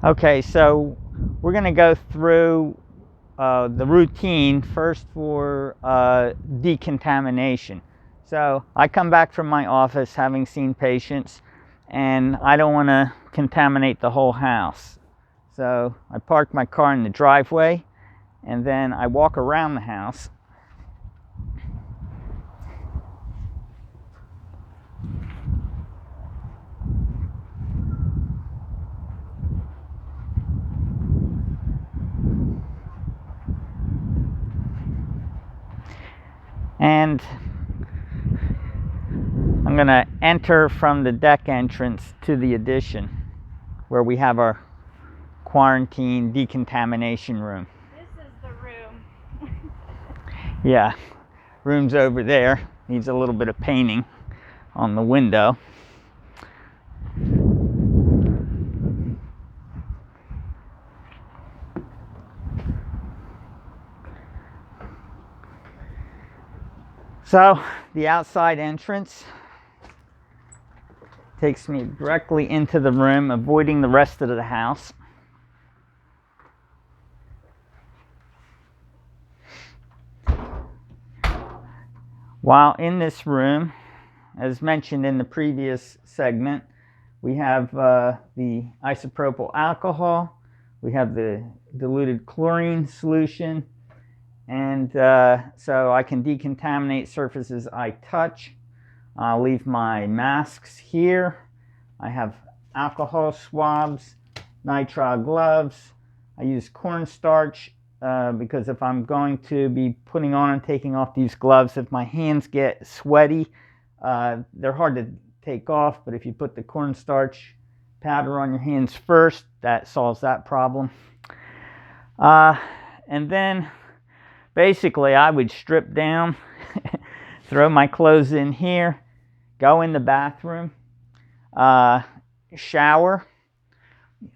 Okay, so we're going to go through the routine first for decontamination. So I come back from my office having seen patients, and I don't want to contaminate the whole house. So I park my car in the driveway, and then I walk around the house. And I'm going to enter from the deck entrance to the addition where we have our quarantine decontamination room. This is the room. Yeah, room's over there. Needs a little bit of painting on the window. So the outside entrance takes me directly into the room, avoiding the rest of the house. While in this room, as mentioned in the previous segment, we have the isopropyl alcohol, we have the diluted chlorine solution, and so I can decontaminate surfaces I touch. I'll leave my masks here. I have alcohol swabs, nitrile gloves. I use cornstarch because if I'm going to be putting on and taking off these gloves, if my hands get sweaty, they're hard to take off, but if you put the cornstarch powder on your hands first, that solves that problem. And then basically I would strip down, throw my clothes in here, go in the bathroom, shower.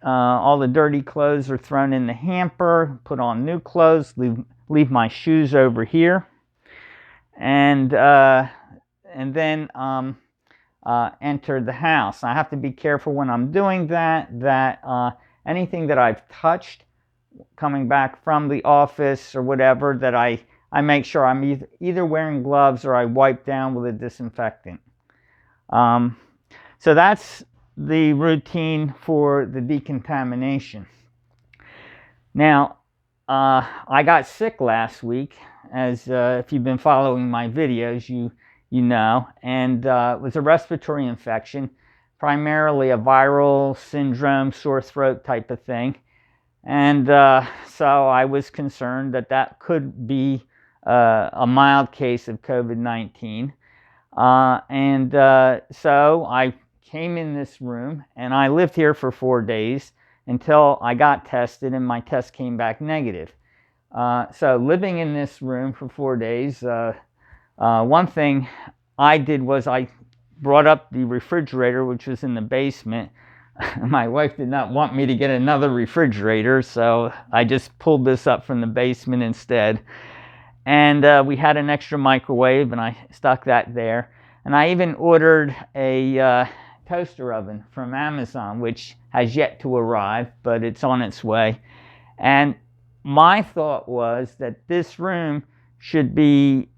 All the dirty clothes are thrown in the hamper, put on new clothes, leave my shoes over here, and then enter the house. I have to be careful when I'm doing that anything that I've touched coming back from the office or whatever, that I make sure I'm either wearing gloves or I wipe down with a disinfectant. So that's the routine for the decontamination. Now, I got sick last week, as if you've been following my videos, you know, and it was a respiratory infection, primarily a viral syndrome, sore throat type of thing. And so I was concerned that could be a mild case of COVID-19. So I came in this room, and I lived here for 4 days until I got tested, and my test came back negative. So living in this room for 4 days, one thing I did was I brought up the refrigerator, which was in the basement. My wife did not want me to get another refrigerator, so I just pulled this up from the basement instead. And we had an extra microwave, and I stuck that there. And I even ordered a toaster oven from Amazon, which has yet to arrive, but it's on its way. And my thought was that this room should be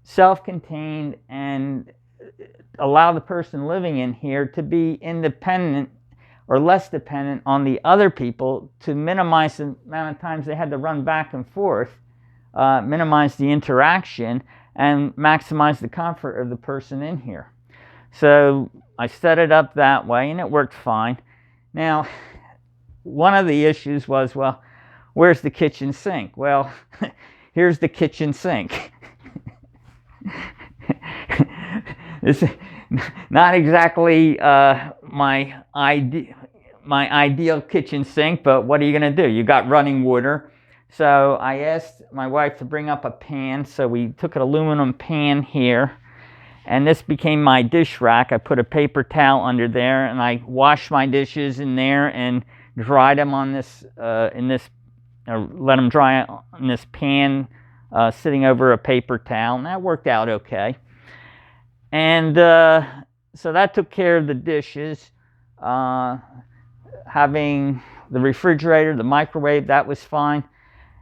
self-contained and allow the person living in here to be independent or less dependent on the other people, to minimize the amount of times they had to run back and forth, minimize the interaction, and maximize the comfort of the person in here. So I set it up that way, and it worked fine. Now, one of the issues was, well, where's the kitchen sink? Well, here's the kitchen sink. It's not exactly my ideal kitchen sink, but what are you going to do? You got running water. So I asked my wife to bring up a pan, so we took an aluminum pan here, and this became my dish rack. I put a paper towel under there, and I washed my dishes in there and dried them on this, let them dry on this pan sitting over a paper towel, and that worked out okay. And so that took care of the dishes. having the refrigerator, the microwave, that was fine.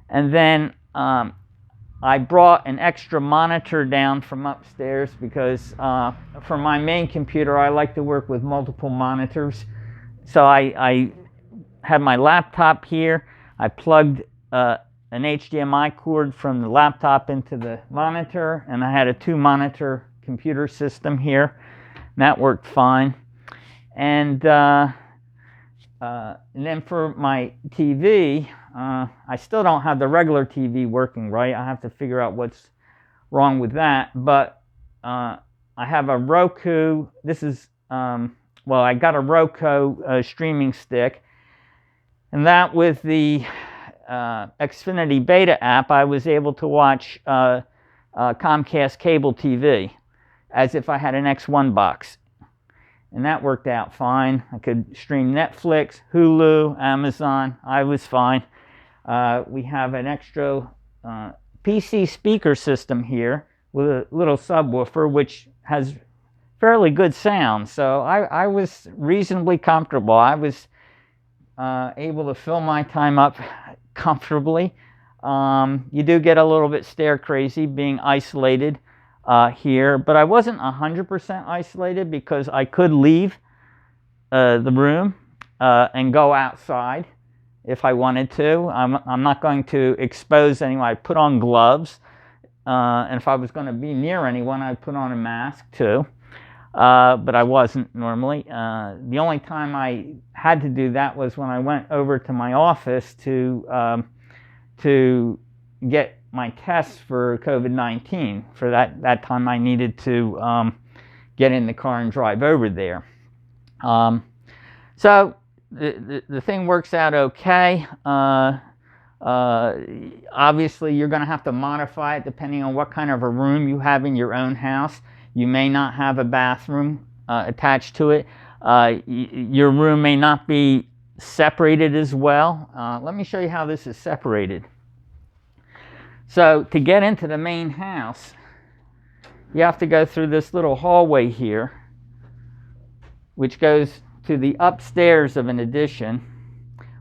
And then I brought an extra monitor down from upstairs because for my main computer, I like to work with multiple monitors. So I had my laptop here. I plugged an HDMI cord from the laptop into the monitor, and I had a 2-monitor computer system here. And that worked fine. And then for my TV, I still don't have the regular TV working right. I have to figure out what's wrong with that. But I have a Roku. This is, well, I got a Roku streaming stick. And that with the Xfinity Beta app, I was able to watch Comcast cable TV as if I had an X1 box. And that worked out fine. I could stream Netflix, Hulu, Amazon. I was fine. We have an extra PC speaker system here with a little subwoofer, which has fairly good sound. So I was reasonably comfortable. I was able to fill my time up comfortably. You do get a little bit stare crazy being isolated here, but I wasn't 100% isolated because I could leave the room and go outside if I wanted to. I'm not going to expose anyone. I put on gloves, and if I was going to be near anyone, I'd put on a mask too. But I wasn't normally. The only time I had to do that was when I went over to my office to get my tests for COVID-19. For that time, I needed to get in the car and drive over there. So the thing works out okay. Obviously, you're going to have to modify it depending on what kind of a room you have in your own house. You may not have a bathroom attached to it. Your room may not be separated as well. Let me show you how this is separated. So to get into the main house, you have to go through this little hallway here, which goes to the upstairs of an addition.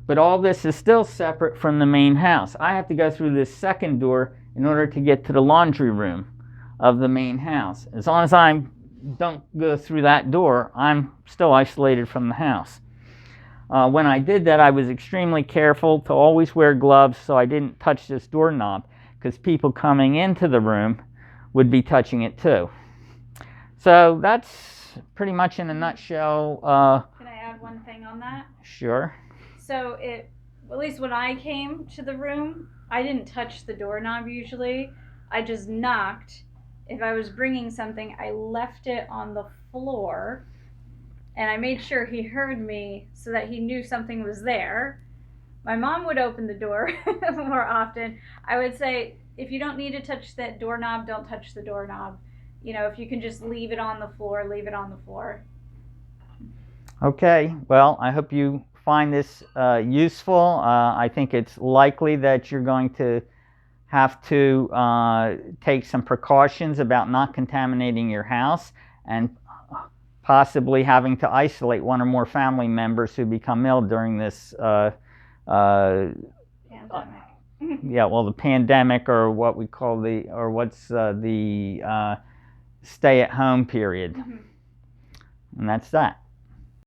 But all this is still separate from the main house. I have to go through this second door in order to get to the laundry room of the main house. As long as I don't go through that door, I'm still isolated from the house. When I did that, I was extremely careful to always wear gloves so I didn't touch this doorknob, because people coming into the room would be touching it too. So that's pretty much in a nutshell. Can I add one thing on that? Sure. So at least when I came to the room, I didn't touch the doorknob usually. I just knocked. If I was bringing something, I left it on the floor, and I made sure he heard me so that he knew something was there. My mom would open the door more often. I would say, if you don't need to touch that doorknob, don't touch the doorknob. You know, if you can just leave it on the floor, leave it on the floor. Okay, well, I hope you find this useful. I think it's likely that you're going to have to take some precautions about not contaminating your house and possibly having to isolate one or more family members who become ill during this Pandemic. yeah, well, the pandemic, or what we call the stay-at-home period. Mm-hmm. And that's that.